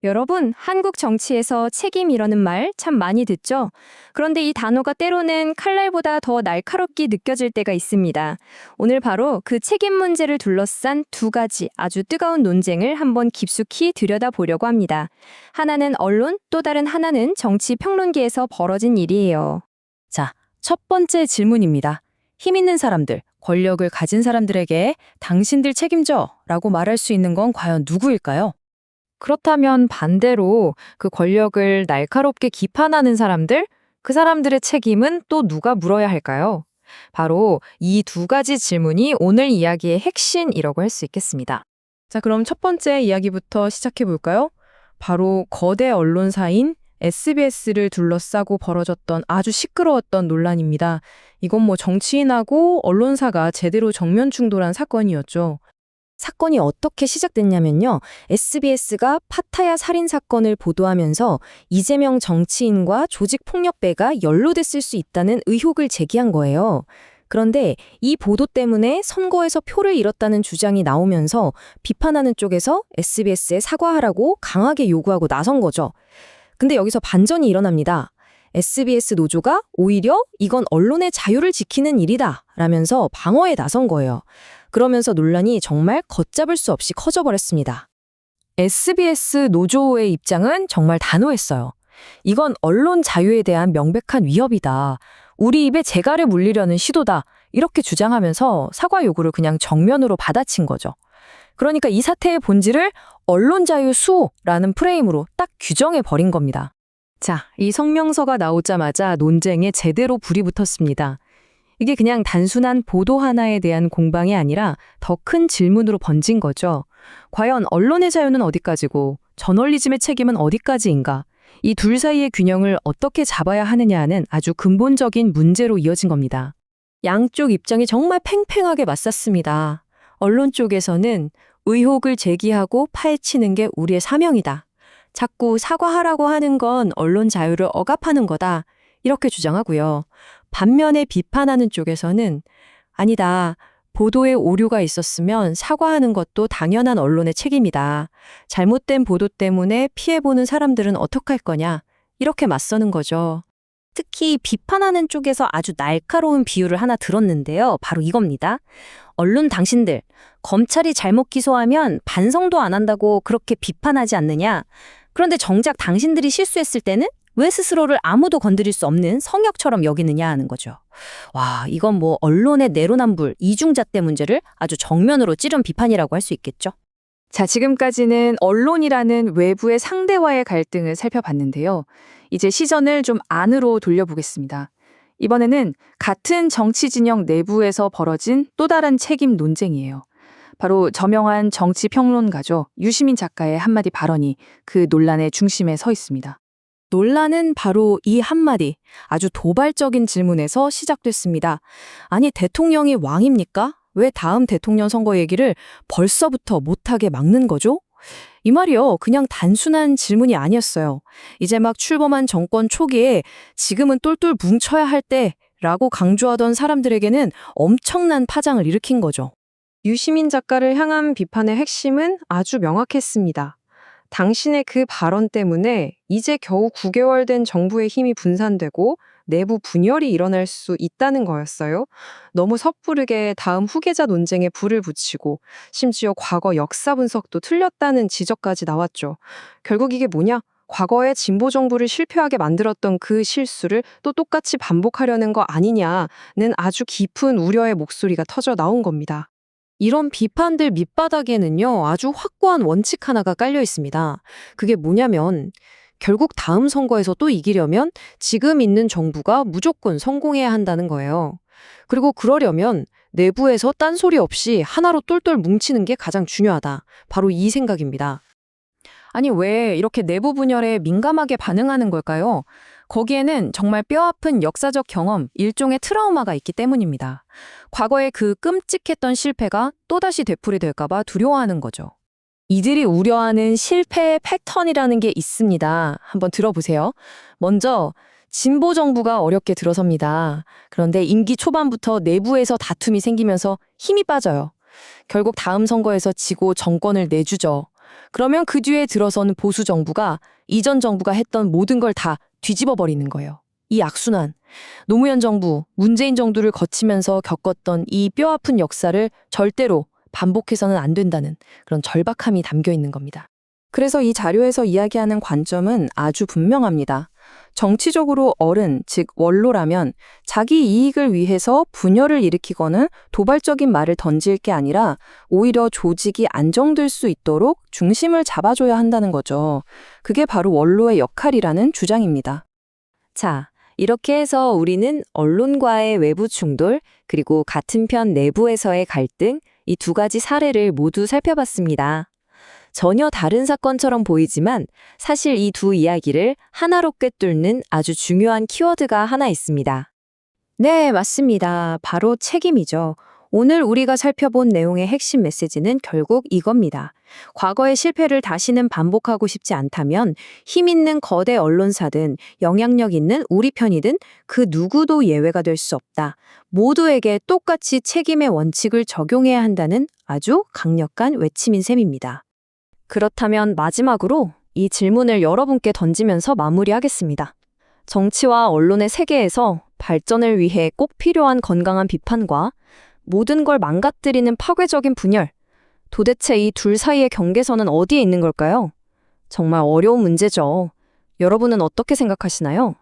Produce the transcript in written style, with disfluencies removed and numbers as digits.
여러분, 한국 정치에서 책임이라는 말 참 많이 듣죠? 그런데 이 단어가 때로는 칼날보다 더 날카롭게 느껴질 때가 있습니다. 오늘 바로 그 책임 문제를 둘러싼 두 가지 아주 뜨거운 논쟁을 한번 깊숙이 들여다보려고 합니다. 하나는 언론, 또 다른 하나는 정치 평론계에서 벌어진 일이에요. 자, 첫 번째 질문입니다. 힘 있는 사람들, 권력을 가진 사람들에게 당신들 책임져 라고 말할 수 있는 건 과연 누구일까요? 그렇다면 반대로 그 권력을 날카롭게 비판하는 사람들, 그 사람들의 책임은 또 누가 물어야 할까요? 바로 이 두 가지 질문이 오늘 이야기의 핵심이라고 할 수 있겠습니다. 자, 그럼 첫 번째 이야기부터 시작해 볼까요? 바로 거대 언론사인 SBS를 둘러싸고 벌어졌던 아주 시끄러웠던 논란입니다. 이건 뭐 정치인하고 언론사가 제대로 정면 충돌한 사건이었죠. 사건이 어떻게 시작됐냐면요. SBS가 파타야 살인 사건을 보도하면서 이재명 정치인과 조직폭력배가 연루됐을 수 있다는 의혹을 제기한 거예요. 그런데 이 보도 때문에 선거에서 표를 잃었다는 주장이 나오면서 비판하는 쪽에서 SBS에 사과하라고 강하게 요구하고 나선 거죠. 근데 여기서 반전이 일어납니다. SBS 노조가 오히려 이건 언론의 자유를 지키는 일이다 라면서 방어에 나선 거예요. 그러면서 논란이 정말 걷잡을 수 없이 커져버렸습니다. SBS 노조의 입장은 정말 단호했어요. 이건 언론 자유에 대한 명백한 위협이다. 우리 입에 재갈을 물리려는 시도다. 이렇게 주장하면서 사과 요구를 그냥 정면으로 받아친 거죠. 그러니까 이 사태의 본질을 언론 자유 수호라는 프레임으로 딱 규정해 버린 겁니다. 자, 이 성명서가 나오자마자 논쟁에 제대로 불이 붙었습니다. 이게 그냥 단순한 보도 하나에 대한 공방이 아니라 더 큰 질문으로 번진 거죠. 과연 언론의 자유는 어디까지고 저널리즘의 책임은 어디까지인가? 이 둘 사이의 균형을 어떻게 잡아야 하느냐는 아주 근본적인 문제로 이어진 겁니다. 양쪽 입장이 정말 팽팽하게 맞섰습니다. 언론 쪽에서는 의혹을 제기하고 파헤치는 게 우리의 사명이다. 자꾸 사과하라고 하는 건 언론 자유를 억압하는 거다. 이렇게 주장하고요. 반면에 비판하는 쪽에서는 아니다. 보도에 오류가 있었으면 사과하는 것도 당연한 언론의 책임이다. 잘못된 보도 때문에 피해보는 사람들은 어떡할 거냐. 이렇게 맞서는 거죠. 특히 비판하는 쪽에서 아주 날카로운 비유를 하나 들었는데요. 바로 이겁니다. 언론 당신들, 검찰이 잘못 기소하면 반성도 안 한다고 그렇게 비판하지 않느냐. 그런데 정작 당신들이 실수했을 때는 왜 스스로를 아무도 건드릴 수 없는 성역처럼 여기느냐 하는 거죠. 와, 이건 뭐 언론의 내로남불, 이중잣대 문제를 아주 정면으로 찌른 비판이라고 할 수 있겠죠. 자, 지금까지는 언론이라는 외부의 상대와의 갈등을 살펴봤는데요. 이제 시선을 좀 안으로 돌려보겠습니다. 이번에는 같은 정치 진영 내부에서 벌어진 또 다른 책임 논쟁이에요. 바로 저명한 정치평론가죠. 유시민 작가의 한마디 발언이 그 논란의 중심에 서 있습니다. 논란은 바로 이 한마디, 아주 도발적인 질문에서 시작됐습니다. 아니, 대통령이 왕입니까? 왜 다음 대통령 선거 얘기를 벌써부터 못하게 막는 거죠? 이 말이요, 그냥 단순한 질문이 아니었어요. 이제 막 출범한 정권 초기에 지금은 똘똘 뭉쳐야 할 때라고 강조하던 사람들에게는 엄청난 파장을 일으킨 거죠. 유시민 작가를 향한 비판의 핵심은 아주 명확했습니다. 당신의 그 발언 때문에 이제 겨우 9개월 된 정부의 힘이 분산되고 내부 분열이 일어날 수 있다는 거였어요. 너무 섣부르게 다음 후계자 논쟁에 불을 붙이고 심지어 과거 역사 분석도 틀렸다는 지적까지 나왔죠. 결국 이게 뭐냐? 과거의 진보 정부를 실패하게 만들었던 그 실수를 또 똑같이 반복하려는 거 아니냐는 아주 깊은 우려의 목소리가 터져 나온 겁니다. 이런 비판들 밑바닥에는요, 아주 확고한 원칙 하나가 깔려 있습니다. 그게 뭐냐면, 결국 다음 선거에서 또 이기려면 지금 있는 정부가 무조건 성공해야 한다는 거예요. 그리고 그러려면 내부에서 딴소리 없이 하나로 똘똘 뭉치는 게 가장 중요하다. 바로 이 생각입니다. 아니, 왜 이렇게 내부 분열에 민감하게 반응하는 걸까요? 거기에는 정말 뼈아픈 역사적 경험, 일종의 트라우마가 있기 때문입니다. 과거의 그 끔찍했던 실패가 또다시 되풀이될까 봐 두려워하는 거죠. 이들이 우려하는 실패의 패턴이라는 게 있습니다. 한번 들어보세요. 먼저 진보 정부가 어렵게 들어섭니다. 그런데 임기 초반부터 내부에서 다툼이 생기면서 힘이 빠져요. 결국 다음 선거에서 지고 정권을 내주죠. 그러면 그 뒤에 들어선 보수 정부가 이전 정부가 했던 모든 걸 다 뒤집어 버리는 거예요. 이 악순환, 노무현 정부, 문재인 정부를 거치면서 겪었던 이 뼈아픈 역사를 절대로 반복해서는 안 된다는 그런 절박함이 담겨 있는 겁니다. 그래서 이 자료에서 이야기하는 관점은 아주 분명합니다. 정치적으로 어른, 즉 원로라면 자기 이익을 위해서 분열을 일으키거나 도발적인 말을 던질 게 아니라 오히려 조직이 안정될 수 있도록 중심을 잡아줘야 한다는 거죠. 그게 바로 원로의 역할이라는 주장입니다. 자, 이렇게 해서 우리는 언론과의 외부 충돌, 그리고 같은 편 내부에서의 갈등, 이 두 가지 사례를 모두 살펴봤습니다. 전혀 다른 사건처럼 보이지만 사실 이 두 이야기를 하나로 꿰뚫는 아주 중요한 키워드가 하나 있습니다. 네, 맞습니다. 바로 책임이죠. 오늘 우리가 살펴본 내용의 핵심 메시지는 결국 이겁니다. 과거의 실패를 다시는 반복하고 싶지 않다면 힘 있는 거대 언론사든 영향력 있는 우리 편이든 그 누구도 예외가 될 수 없다. 모두에게 똑같이 책임의 원칙을 적용해야 한다는 아주 강력한 외침인 셈입니다. 그렇다면 마지막으로 이 질문을 여러분께 던지면서 마무리하겠습니다. 정치와 언론의 세계에서 발전을 위해 꼭 필요한 건강한 비판과 모든 걸 망가뜨리는 파괴적인 분열, 도대체 이 둘 사이의 경계선은 어디에 있는 걸까요? 정말 어려운 문제죠. 여러분은 어떻게 생각하시나요?